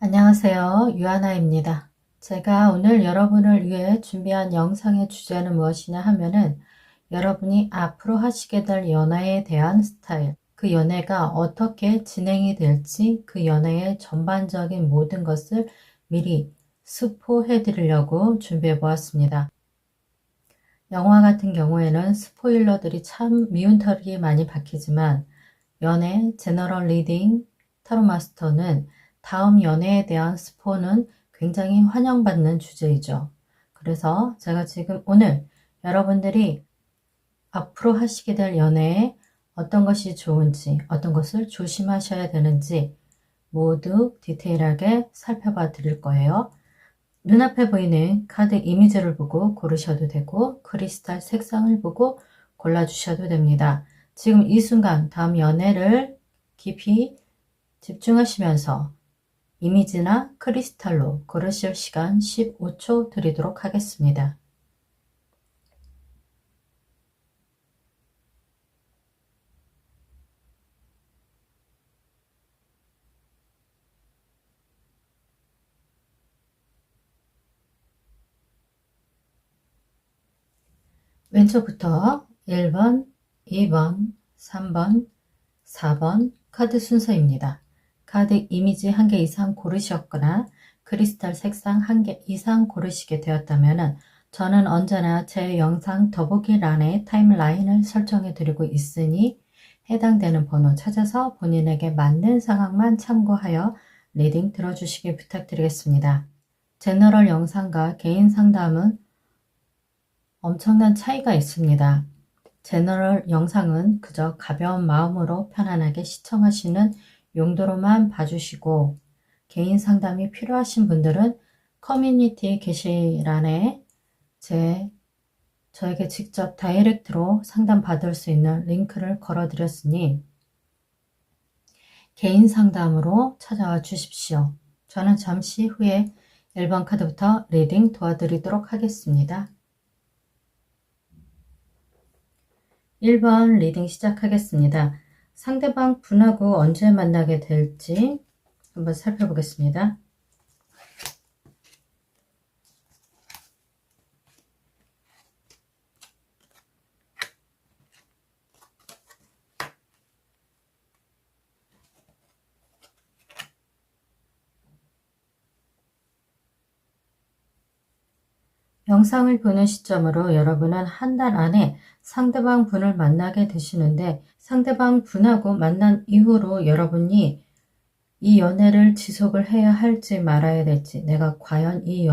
안녕하세요. 유하나입니다. 제가 오늘 여러분을 위해 준비한 영상의 주제는 무엇이냐 하면은 여러분이 앞으로 하시게 될 연애에 대한 스타일, 그 연애가 어떻게 진행이 될지 그 연애의 전반적인 모든 것을 미리 스포해 드리려고 준비해 보았습니다. 영화 같은 경우에는 스포일러들이 참 미운털이 많이 박히지만 연애, 제너럴 리딩, 타로 마스터는 다음 연애에 대한 스포는 굉장히 환영받는 주제이죠. 그래서 제가 지금 오늘 여러분들이 앞으로 하시게 될 연애에 어떤 것이 좋은지, 어떤 것을 조심하셔야 되는지 모두 디테일하게 살펴봐 드릴 거예요. 눈앞에 보이는 카드 이미지를 보고 고르셔도 되고 크리스탈 색상을 보고 골라주셔도 됩니다. 지금 이 순간 다음 연애를 깊이 집중하시면서 이미지나 크리스탈로 고르실 시간 15초 드리도록 하겠습니다. 왼쪽부터 1번, 2번, 3번, 4번 카드 순서입니다. 카드 이미지 1개 이상 고르셨거나 크리스탈 색상 1개 이상 고르시게 되었다면 저는 언제나 제 영상 더보기란에 타임라인을 설정해 드리고 있으니 해당되는 번호 찾아서 본인에게 맞는 상황만 참고하여 리딩 들어주시기 부탁드리겠습니다. 제너럴 영상과 개인 상담은 엄청난 차이가 있습니다. 제너럴 영상은 그저 가벼운 마음으로 편안하게 시청하시는 용도로만 봐주시고 개인 상담이 필요하신 분들은 커뮤니티 게시란에 저에게 직접 다이렉트로 상담 받을 수 있는 링크를 걸어 드렸으니 개인 상담으로 찾아와 주십시오. 저는 잠시 후에 1번 카드부터 리딩 도와드리도록 하겠습니다. 1번 리딩 시작하겠습니다. 상대방 분하고 언제 만나게 될지 한번 살펴보겠습니다. 영상을 보는 시점으로 여러분은 한 달 안에 상대방 분을 만나게 되시는데 상대방 분하고 만난 이후로 여러분이 이 연애를 지속을 해야 할지 말아야 될지 내가 과연 이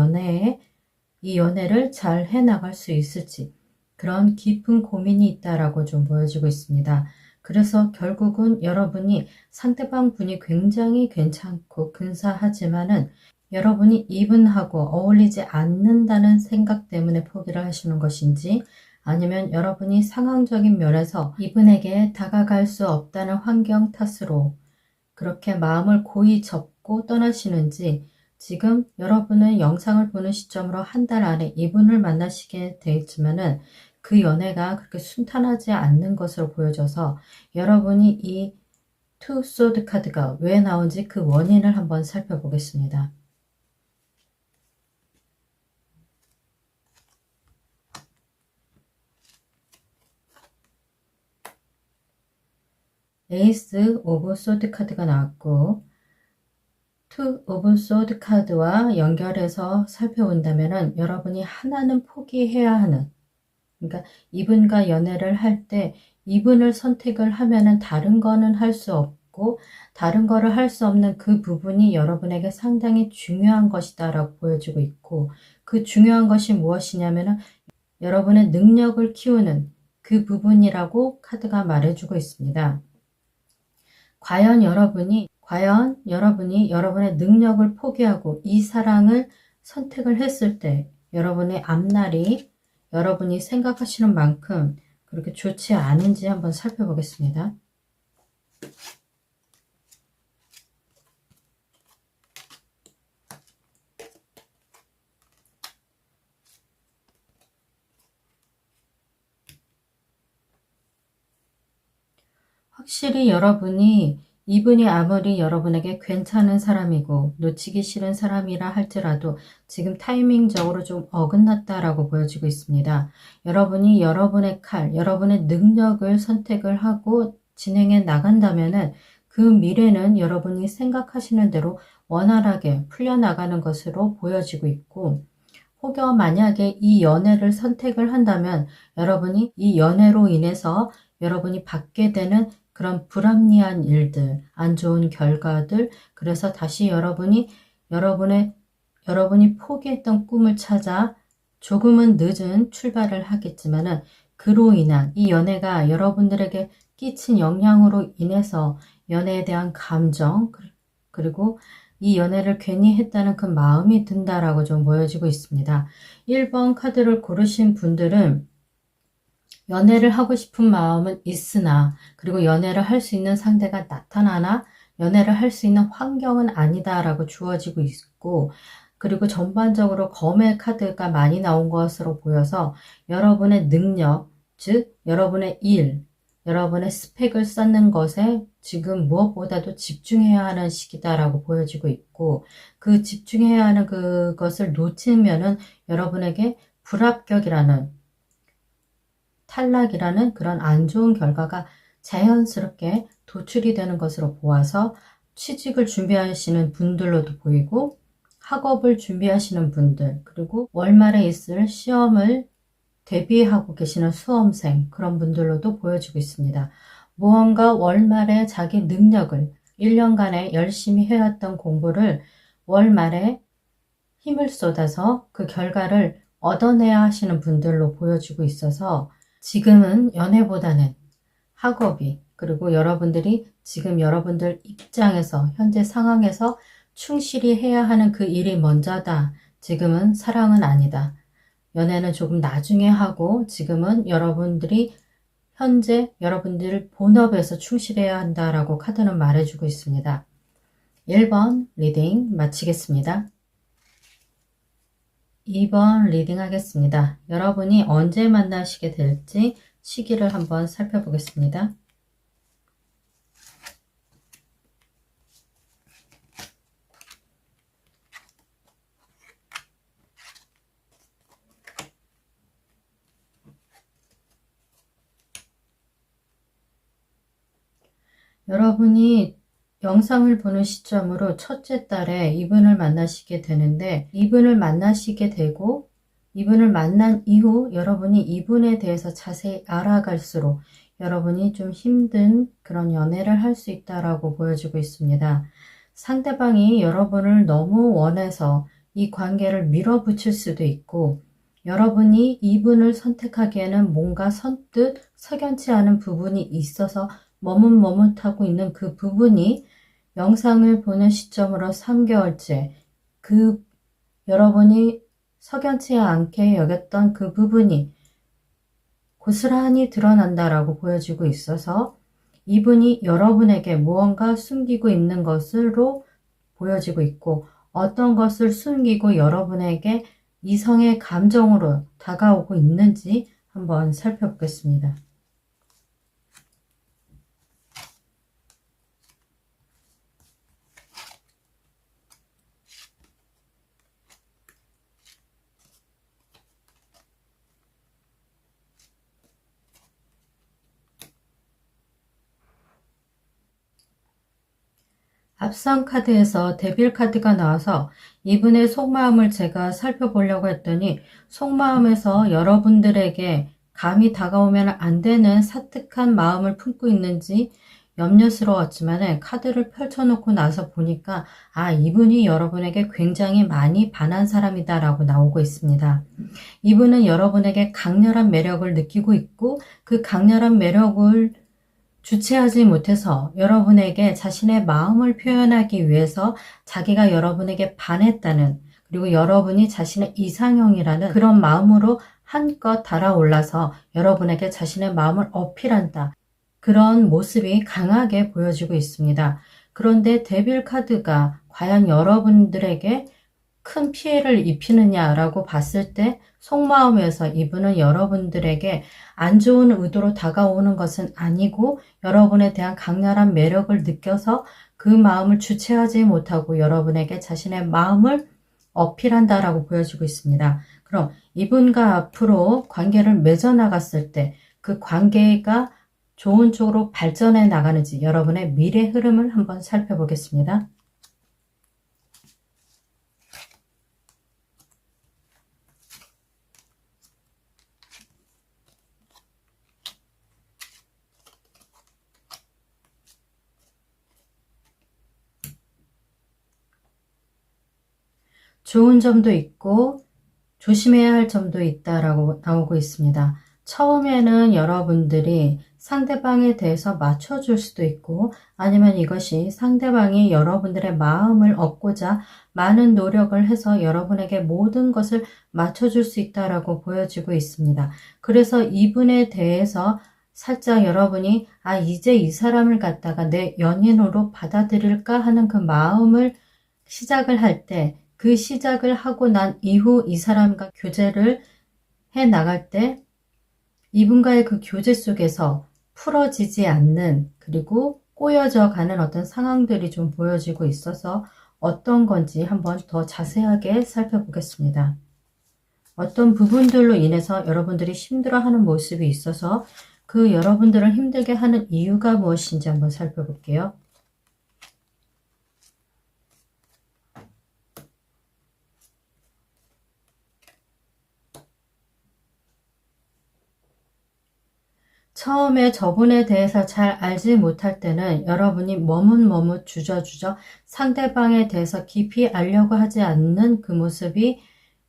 연애를 잘 해나갈 수 있을지 그런 깊은 고민이 있다라고 좀 보여지고 있습니다. 그래서 결국은 여러분이 상대방 분이 굉장히 괜찮고 근사하지만은 여러분이 이분하고 어울리지 않는다는 생각 때문에 포기를 하시는 것인지 아니면 여러분이 상황적인 면에서 이분에게 다가갈 수 없다는 환경 탓으로 그렇게 마음을 고이 접고 떠나시는지 지금 여러분은 영상을 보는 시점으로 한 달 안에 이분을 만나시게 되었지만은 그 연애가 그렇게 순탄하지 않는 것으로 보여져서 여러분이 이 투 소드 카드가 왜 나온지 그 원인을 한번 살펴보겠습니다. 에이스 오브 소드 카드가 나왔고 투 오브 소드 카드와 연결해서 살펴본다면 여러분이 하나는 포기해야 하는 그러니까 이분과 연애를 할 때 이분을 선택을 하면은 다른 거는 할 수 없고 다른 거를 할 수 없는 그 부분이 여러분에게 상당히 중요한 것이다 라고 보여지고 있고 그 중요한 것이 무엇이냐면은 여러분의 능력을 키우는 그 부분이라고 카드가 말해주고 있습니다. 과연 여러분이 여러분의 능력을 포기하고 이 사랑을 선택을 했을 때 여러분의 앞날이 여러분이 생각하시는 만큼 그렇게 좋지 않은지 한번 살펴보겠습니다. 확실히 여러분이 이분이 아무리 여러분에게 괜찮은 사람이고 놓치기 싫은 사람이라 할지라도 지금 타이밍적으로 좀 어긋났다라고 보여지고 있습니다. 여러분이 여러분의 칼, 여러분의 능력을 선택을 하고 진행해 나간다면은 그 미래는 여러분이 생각하시는 대로 원활하게 풀려나가는 것으로 보여지고 있고, 혹여 만약에 이 연애를 선택을 한다면 여러분이 이 연애로 인해서 여러분이 받게 되는 그런 불합리한 일들, 안 좋은 결과들, 그래서 다시 여러분이 포기했던 꿈을 찾아 조금은 늦은 출발을 하겠지만은 그로 인한 이 연애가 여러분들에게 끼친 영향으로 인해서 연애에 대한 감정, 그리고 이 연애를 괜히 했다는 그 마음이 든다라고 좀 보여지고 있습니다. 1번 카드를 고르신 분들은 연애를 하고 싶은 마음은 있으나, 그리고 연애를 할 수 있는 상대가 나타나나 연애를 할 수 있는 환경은 아니다라고 주어지고 있고, 그리고 전반적으로 검의 카드가 많이 나온 것으로 보여서 여러분의 능력, 즉 여러분의 일, 여러분의 스펙을 쌓는 것에 지금 무엇보다도 집중해야 하는 시기다라고 보여지고 있고, 그 집중해야 하는 그것을 놓치면은 여러분에게 불합격이라는, 탈락이라는 그런 안 좋은 결과가 자연스럽게 도출이 되는 것으로 보아서 취직을 준비하시는 분들로도 보이고, 학업을 준비하시는 분들, 그리고 월말에 있을 시험을 대비하고 계시는 수험생, 그런 분들로도 보여지고 있습니다. 무언가 월말에 자기 능력을 1년간에 열심히 해왔던 공부를 월말에 힘을 쏟아서 그 결과를 얻어내야 하시는 분들로 보여지고 있어서 지금은 연애보다는 학업이, 그리고 여러분들이 지금 여러분들 입장에서 현재 상황에서 충실히 해야 하는 그 일이 먼저다. 지금은 사랑은 아니다. 연애는 조금 나중에 하고 지금은 여러분들이 현재 여러분들 본업에서 충실해야 한다라고 카드는 말해주고 있습니다. 1번 리딩 마치겠습니다. 2번 리딩 하겠습니다. 여러분이 언제 만나시게 될지 시기를 한번 살펴보겠습니다. 여러분이 영상을 보는 시점으로 첫째 달에 이분을 만나시게 되는데, 이분을 만나시게 되고 이분을 만난 이후 여러분이 이분에 대해서 자세히 알아갈수록 여러분이 좀 힘든 그런 연애를 할 수 있다라고 보여지고 있습니다. 상대방이 여러분을 너무 원해서 이 관계를 밀어붙일 수도 있고, 여러분이 이분을 선택하기에는 뭔가 선뜻 석연치 않은 부분이 있어서 머뭇머뭇하고 있는 그 부분이 영상을 보는 시점으로 3개월째 그 여러분이 석연치 않게 여겼던 그 부분이 고스란히 드러난다라고 보여지고 있어서 이분이 여러분에게 무언가 숨기고 있는 것으로 보여지고 있고, 어떤 것을 숨기고 여러분에게 이성의 감정으로 다가오고 있는지 한번 살펴보겠습니다. 앞선 카드에서 데빌 카드가 나와서 이분의 속마음을 제가 살펴보려고 했더니 속마음에서 여러분들에게 감히 다가오면 안 되는 사특한 마음을 품고 있는지 염려스러웠지만 카드를 펼쳐놓고 나서 보니까 이분이 여러분에게 굉장히 많이 반한 사람이다라고 나오고 있습니다. 이분은 여러분에게 강렬한 매력을 느끼고 있고, 그 강렬한 매력을 주체하지 못해서 여러분에게 자신의 마음을 표현하기 위해서 자기가 여러분에게 반했다는, 그리고 여러분이 자신의 이상형이라는 그런 마음으로 한껏 달아올라서 여러분에게 자신의 마음을 어필한다. 그런 모습이 강하게 보여지고 있습니다. 그런데 데빌 카드가 과연 여러분들에게 큰 피해를 입히느냐라고 봤을 때 속마음에서 이분은 여러분들에게 안 좋은 의도로 다가오는 것은 아니고 여러분에 대한 강렬한 매력을 느껴서 그 마음을 주체하지 못하고 여러분에게 자신의 마음을 어필한다라고 보여지고 있습니다. 그럼 이분과 앞으로 관계를 맺어나갔을 때 그 관계가 좋은 쪽으로 발전해 나가는지 여러분의 미래 흐름을 한번 살펴보겠습니다. 좋은 점도 있고 조심해야 할 점도 있다라고 나오고 있습니다. 처음에는 여러분들이 상대방에 대해서 맞춰줄 수도 있고 아니면 이것이 상대방이 여러분들의 마음을 얻고자 많은 노력을 해서 여러분에게 모든 것을 맞춰줄 수 있다라고 보여지고 있습니다. 그래서 이분에 대해서 살짝 여러분이 이제 이 사람을 갖다가 내 연인으로 받아들일까 하는 그 마음을 시작을 할 때 그 시작을 하고 난 이후 이 사람과 교제를 해 나갈 때 이분과의 그 교제 속에서 풀어지지 않는 그리고 꼬여져 가는 어떤 상황들이 좀 보여지고 있어서 어떤 건지 한번 더 자세하게 살펴보겠습니다. 어떤 부분들로 인해서 여러분들이 힘들어하는 모습이 있어서 그 여러분들을 힘들게 하는 이유가 무엇인지 한번 살펴볼게요. 처음에 저분에 대해서 잘 알지 못할 때는 여러분이 머뭇머뭇 주저주저 상대방에 대해서 깊이 알려고 하지 않는 그 모습이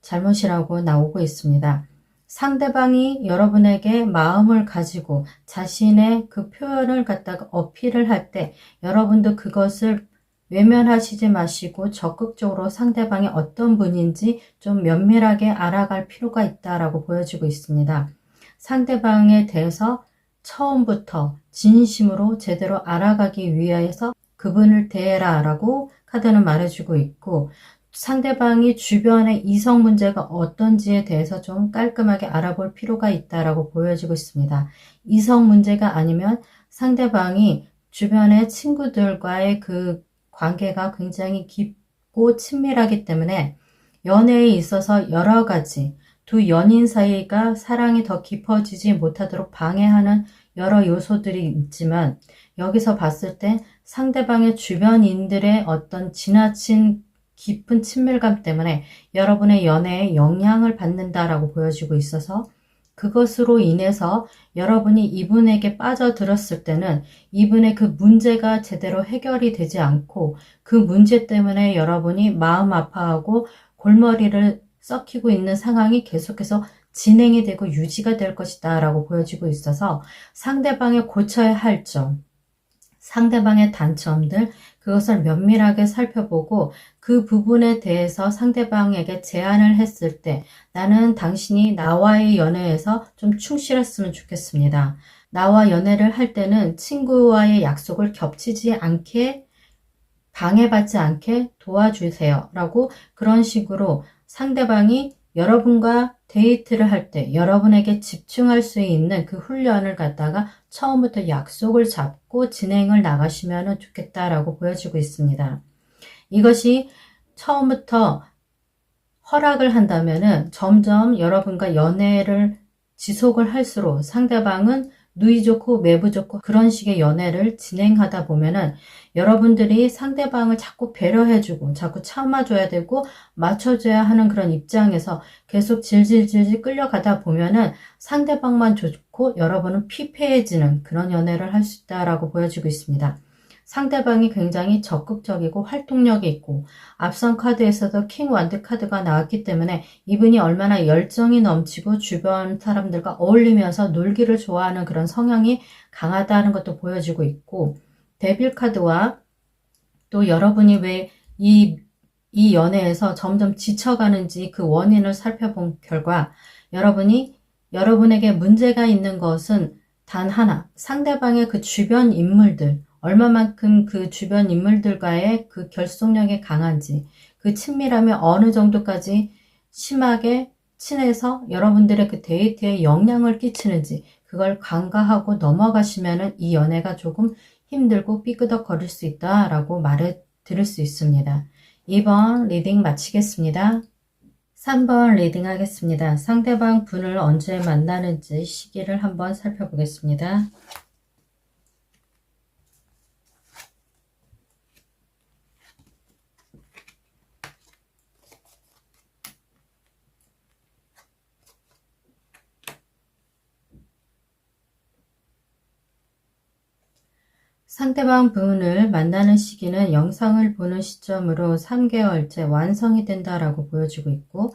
잘못이라고 나오고 있습니다. 상대방이 여러분에게 마음을 가지고 자신의 그 표현을 갖다가 어필을 할 때 여러분도 그것을 외면하시지 마시고 적극적으로 상대방이 어떤 분인지 좀 면밀하게 알아갈 필요가 있다라고 보여지고 있습니다. 상대방에 대해서 처음부터 진심으로 제대로 알아가기 위해서 그분을 대해라 라고 카드는 말해주고 있고 상대방이 주변의 이성 문제가 어떤지에 대해서 좀 깔끔하게 알아볼 필요가 있다라고 보여지고 있습니다. 이성 문제가 아니면 상대방이 주변의 친구들과의 그 관계가 굉장히 깊고 친밀하기 때문에 연애에 있어서 여러 가지 두 연인 사이가 사랑이 더 깊어지지 못하도록 방해하는 여러 요소들이 있지만 여기서 봤을 때 상대방의 주변인들의 어떤 지나친 깊은 친밀감 때문에 여러분의 연애에 영향을 받는다라고 보여지고 있어서 그것으로 인해서 여러분이 이분에게 빠져들었을 때는 이분의 그 문제가 제대로 해결이 되지 않고 그 문제 때문에 여러분이 마음 아파하고 골머리를 썩히고 있는 상황이 계속해서 진행이 되고 유지가 될 것이다 라고 보여지고 있어서 상대방의 고쳐야 할 점, 상대방의 단점들 그것을 면밀하게 살펴보고 그 부분에 대해서 상대방에게 제안을 했을 때 나는 당신이 나와의 연애에서 좀 충실했으면 좋겠습니다. 나와 연애를 할 때는 친구와의 약속을 겹치지 않게 방해받지 않게 도와주세요 라고 그런 식으로 상대방이 여러분과 데이트를 할 때 여러분에게 집중할 수 있는 그 훈련을 갖다가 처음부터 약속을 잡고 진행을 나가시면 좋겠다라고 보여지고 있습니다. 이것이 처음부터 허락을 한다면은 점점 여러분과 연애를 지속을 할수록 상대방은 누이 좋고 매부 좋고 그런 식의 연애를 진행하다 보면은 여러분들이 상대방을 자꾸 배려해주고 자꾸 참아줘야 되고 맞춰줘야 하는 그런 입장에서 계속 질질질질 끌려가다 보면은 상대방만 좋고 여러분은 피폐해지는 그런 연애를 할 수 있다라고 보여지고 있습니다. 상대방이 굉장히 적극적이고 활동력이 있고 앞선 카드에서도 킹 완드 카드가 나왔기 때문에 이분이 얼마나 열정이 넘치고 주변 사람들과 어울리면서 놀기를 좋아하는 그런 성향이 강하다는 것도 보여지고 있고 데빌 카드와 또 여러분이 왜 이 연애에서 점점 지쳐가는지 그 원인을 살펴본 결과 여러분에게 문제가 있는 것은 단 하나, 상대방의 그 주변 인물들 얼마만큼 그 주변 인물들과의 그 결속력이 강한지 그 친밀함이 어느 정도까지 심하게 친해서 여러분들의 그 데이트에 영향을 끼치는지 그걸 간과하고 넘어가시면은 이 연애가 조금 힘들고 삐끄덕거릴 수 있다라고 말해 드릴 수 있습니다. 2번 리딩 마치겠습니다. 3번 리딩 하겠습니다. 상대방 분을 언제 만나는지 시기를 한번 살펴보겠습니다. 상대방 분을 만나는 시기는 영상을 보는 시점으로 3개월째 완성이 된다라고 보여지고 있고,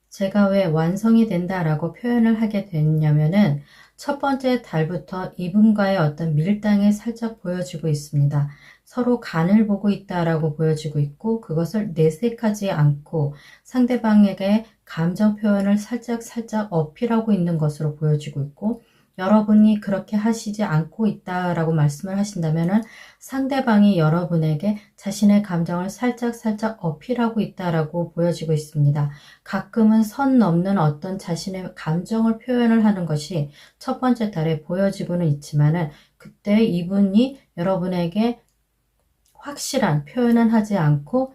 제가 왜 완성이 된다라고 표현을 하게 됐냐면은 첫 번째 달부터 이분과의 어떤 밀당이 살짝 보여지고 있습니다. 서로 간을 보고 있다라고 보여지고 있고, 그것을 내색하지 않고 상대방에게 감정 표현을 살짝 어필하고 있는 것으로 보여지고 있고, 여러분이 그렇게 하시지 않고 있다라고 말씀을 하신다면은 상대방이 여러분에게 자신의 감정을 살짝 어필하고 있다라고 보여지고 있습니다. 가끔은 선 넘는 어떤 자신의 감정을 표현을 하는 것이 첫 번째 달에 보여지고는 있지만은, 그때 이분이 여러분에게 확실한 표현은 하지 않고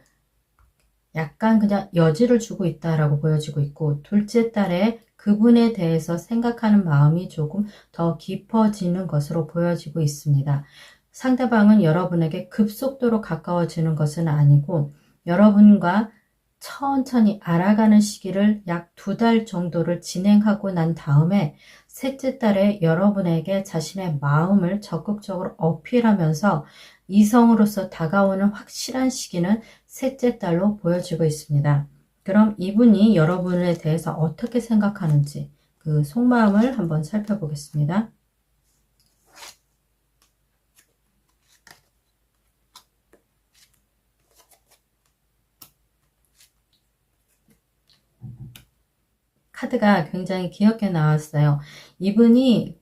약간 그냥 여지를 주고 있다라고 보여지고 있고, 둘째 달에 그분에 대해서 생각하는 마음이 조금 더 깊어지는 것으로 보여지고 있습니다. 상대방은 여러분에게 급속도로 가까워지는 것은 아니고 여러분과 천천히 알아가는 시기를 약 2달 정도를 진행하고 난 다음에 셋째 달에 여러분에게 자신의 마음을 적극적으로 어필하면서 이성으로서 다가오는 확실한 시기는 셋째 달로 보여지고 있습니다. 그럼 이분이 여러분에 대해서 어떻게 생각하는지 그 속마음을 한번 살펴보겠습니다. 카드가 굉장히 귀엽게 나왔어요. 이분이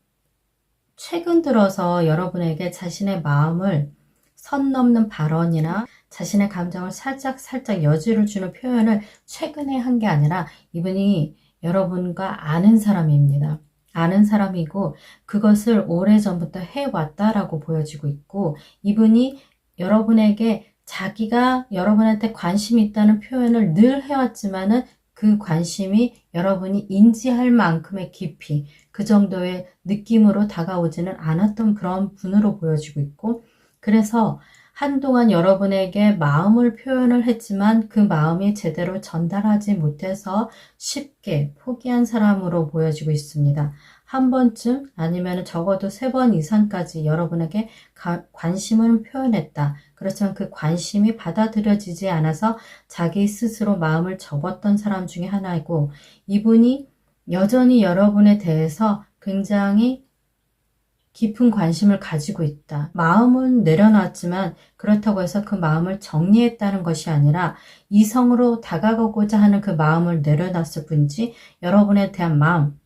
최근 들어서 여러분에게 자신의 마음을 선 넘는 발언이나 자신의 감정을 살짝 여지를 주는 표현을 최근에 한 게 아니라 이분이 여러분과 아는 사람입니다. 아는 사람이고 그것을 오래전부터 해왔다라고 보여지고 있고, 이분이 여러분에게 자기가 여러분한테 관심이 있다는 표현을 늘 해왔지만은 그 관심이 여러분이 인지할 만큼의 깊이, 그 정도의 느낌으로 다가오지는 않았던 그런 분으로 보여지고 있고, 그래서 한동안 여러분에게 마음을 표현을 했지만 그 마음이 제대로 전달하지 못해서 쉽게 포기한 사람으로 보여지고 있습니다. 한 번쯤 아니면 적어도 3번 이상까지 여러분에게 관심을 표현했다. 그렇지만 그 관심이 받아들여지지 않아서 자기 스스로 마음을 접었던 사람 중에 하나이고, 이분이 여전히 여러분에 대해서 굉장히 깊은 관심을 가지고 있다. 마음은 내려놨지만 그렇다고 해서 그 마음을 정리했다는 것이 아니라 이성으로 다가가고자 하는 그 마음을 내려놨을 뿐이지, 여러분에 대한 마음,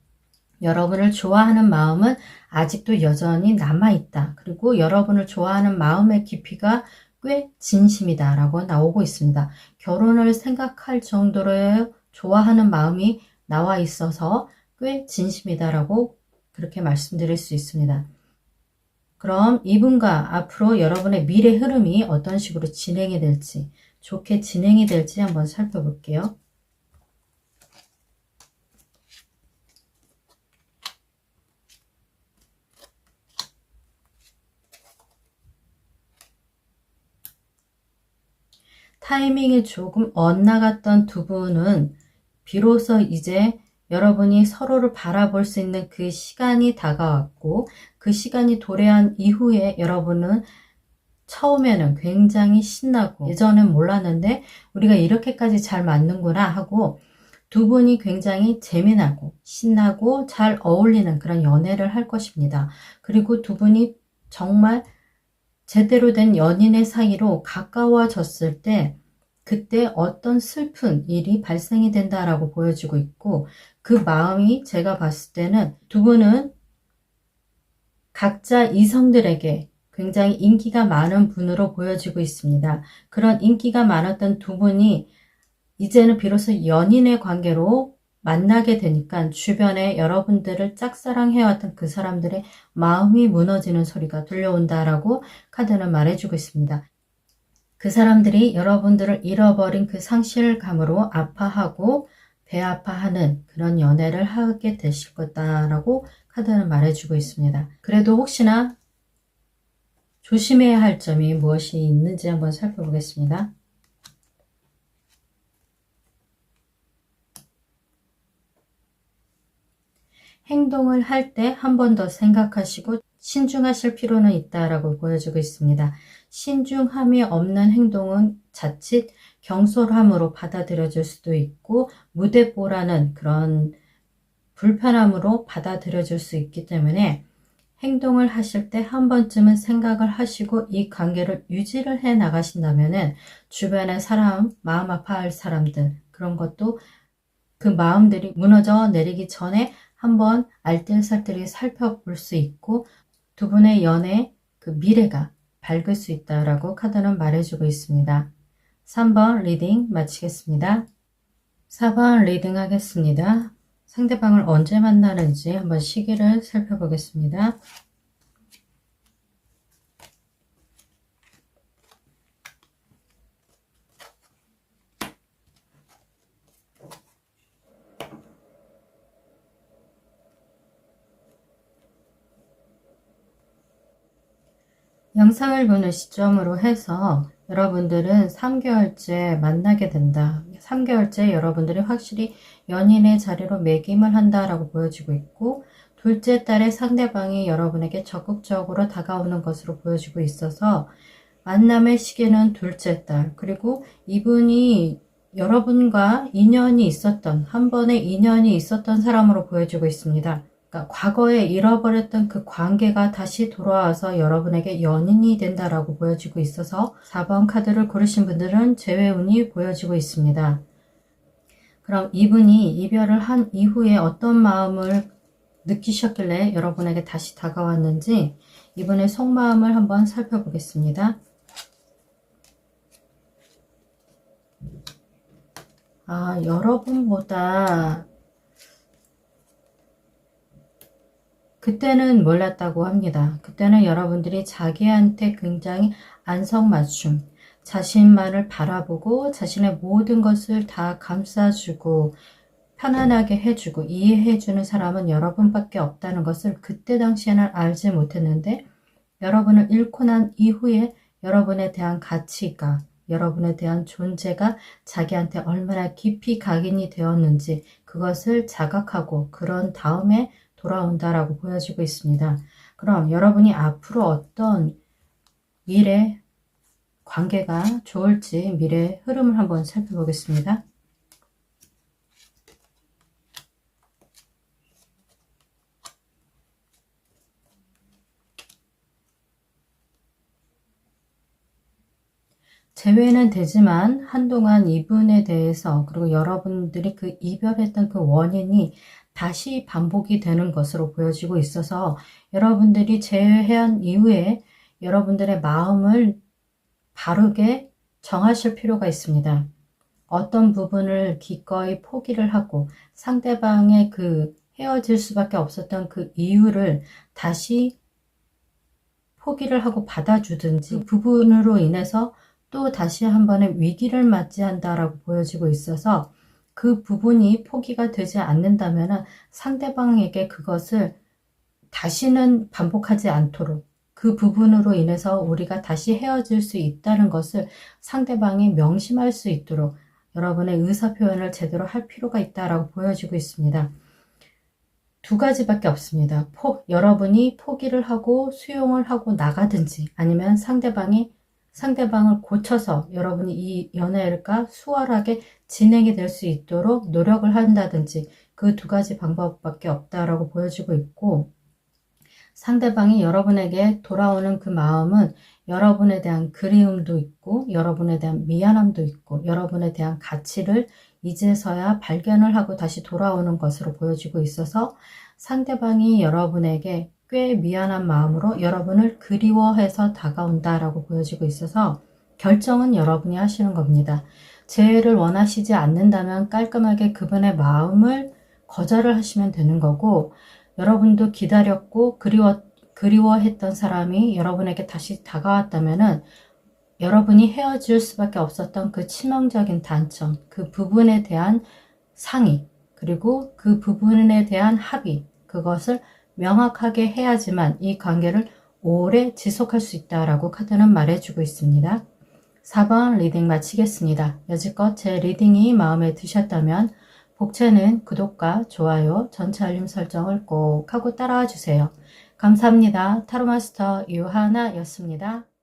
여러분을 좋아하는 마음은 아직도 여전히 남아있다. 그리고 여러분을 좋아하는 마음의 깊이가 꽤 진심이다 라고 나오고 있습니다. 결혼을 생각할 정도로 좋아하는 마음이 나와 있어서 꽤 진심이다 라고 그렇게 말씀드릴 수 있습니다. 그럼 이분과 앞으로 여러분의 미래 흐름이 어떤 식으로 진행이 될지, 좋게 진행이 될지 한번 살펴볼게요. 타이밍이 조금 엇나갔던 두 분은 비로소 이제 여러분이 서로를 바라볼 수 있는 그 시간이 다가왔고, 그 시간이 도래한 이후에 여러분은 처음에는 굉장히 신나고, 예전엔 몰랐는데 우리가 이렇게까지 잘 맞는구나 하고 두 분이 굉장히 재미나고 신나고 잘 어울리는 그런 연애를 할 것입니다. 그리고 두 분이 정말 제대로 된 연인의 사이로 가까워졌을 때 그때 어떤 슬픈 일이 발생이 된다라고 보여지고 있고, 그 마음이 제가 봤을 때는 두 분은 각자 이성들에게 굉장히 인기가 많은 분으로 보여지고 있습니다. 그런 인기가 많았던 두 분이 이제는 비로소 연인의 관계로 만나게 되니까 주변에 여러분들을 짝사랑해왔던 그 사람들의 마음이 무너지는 소리가 들려온다라고 카드는 말해주고 있습니다. 그 사람들이 여러분들을 잃어버린 그 상실감으로 아파하고 배 아파하는 그런 연애를 하게 되실 거다라고 카드는 말해주고 있습니다. 그래도 혹시나 조심해야 할 점이 무엇이 있는지 한번 살펴보겠습니다. 행동을 할 때 한 번 더 생각하시고 신중하실 필요는 있다라고 보여주고 있습니다. 신중함이 없는 행동은 자칫 경솔함으로 받아들여질 수도 있고 무대뽀라는 그런 불편함으로 받아들여질 수 있기 때문에 행동을 하실 때 한 번쯤은 생각을 하시고 이 관계를 유지를 해 나가신다면은 주변의 사람, 마음 아파할 사람들 그런 것도 그 마음들이 무너져 내리기 전에 한번 알뜰살뜰히 살펴볼 수 있고 두 분의 연애 그 미래가 밝을 수 있다라고 카드는 말해주고 있습니다. 3번 리딩 마치겠습니다. 4번 리딩 하겠습니다. 상대방을 언제 만나는지 한번 시기를 살펴보겠습니다. 영상을 보는 시점으로 해서 여러분들은 3개월째 만나게 된다. 3개월째 여러분들이 확실히 연인의 자리로 매김을 한다라고 보여지고 있고 둘째 달에 상대방이 여러분에게 적극적으로 다가오는 것으로 보여지고 있어서 만남의 시기는 둘째 달 그리고 이분이 여러분과 인연이 있었던 한 번의 인연이 있었던 사람으로 보여지고 있습니다. 그러니까 과거에 잃어버렸던 그 관계가 다시 돌아와서 여러분에게 연인이 된다라고 보여지고 있어서 4번 카드를 고르신 분들은 재회운이 보여지고 있습니다. 그럼 이분이 이별을 한 이후에 어떤 마음을 느끼셨길래 여러분에게 다시 다가왔는지 이분의 속마음을 한번 살펴보겠습니다. 여러분보다 그때는 몰랐다고 합니다. 그때는 여러분들이 자기한테 굉장히 안성맞춤, 자신만을 바라보고 자신의 모든 것을 다 감싸주고 편안하게 해주고 이해해주는 사람은 여러분밖에 없다는 것을 그때 당시에는 알지 못했는데 여러분을 잃고 난 이후에 여러분에 대한 가치가 여러분에 대한 존재가 자기한테 얼마나 깊이 각인이 되었는지 그것을 자각하고 그런 다음에 돌아온다라고 보여지고 있습니다. 그럼 여러분이 앞으로 어떤 미래 관계가 좋을지 미래 흐름을 한번 살펴보겠습니다. 재회는 되지만 한동안 이분에 대해서 그리고 여러분들이 그 이별했던 그 원인이 다시 반복이 되는 것으로 보여지고 있어서 여러분들이 재회한 이후에 여러분들의 마음을 바르게 정하실 필요가 있습니다. 어떤 부분을 기꺼이 포기를 하고 상대방의 그 헤어질 수밖에 없었던 그 이유를 다시 포기를 하고 받아주든지 그 부분으로 인해서 또 다시 한 번의 위기를 맞이한다라고 보여지고 있어서 그 부분이 포기가 되지 않는다면 상대방에게 그것을 다시는 반복하지 않도록 그 부분으로 인해서 우리가 다시 헤어질 수 있다는 것을 상대방이 명심할 수 있도록 여러분의 의사표현을 제대로 할 필요가 있다라고 보여지고 있습니다. 두 가지밖에 없습니다. 여러분이 포기를 하고 수용을 하고 나가든지 아니면 상대방을 고쳐서 여러분이 이 연애가 수월하게 진행이 될 수 있도록 노력을 한다든지 그 두 가지 방법밖에 없다라고 보여지고 있고 상대방이 여러분에게 돌아오는 그 마음은 여러분에 대한 그리움도 있고 여러분에 대한 미안함도 있고 여러분에 대한 가치를 이제서야 발견을 하고 다시 돌아오는 것으로 보여지고 있어서 상대방이 여러분에게 꽤 미안한 마음으로 여러분을 그리워해서 다가온다라고 보여지고 있어서 결정은 여러분이 하시는 겁니다. 재회를 원하시지 않는다면 깔끔하게 그분의 마음을 거절을 하시면 되는 거고, 여러분도 기다렸고 그리워했던 사람이 여러분에게 다시 다가왔다면은 여러분이 헤어질 수밖에 없었던 그 치명적인 단점, 그 부분에 대한 상의, 그리고 그 부분에 대한 합의, 그것을 명확하게 해야지만 이 관계를 오래 지속할 수 있다라고 카드는 말해주고 있습니다. 4번 리딩 마치겠습니다. 여지껏 제 리딩이 마음에 드셨다면 복채는 구독과 좋아요, 전체 알림 설정을 꼭 하고 따라와 주세요. 감사합니다. 타로마스터 유하나였습니다.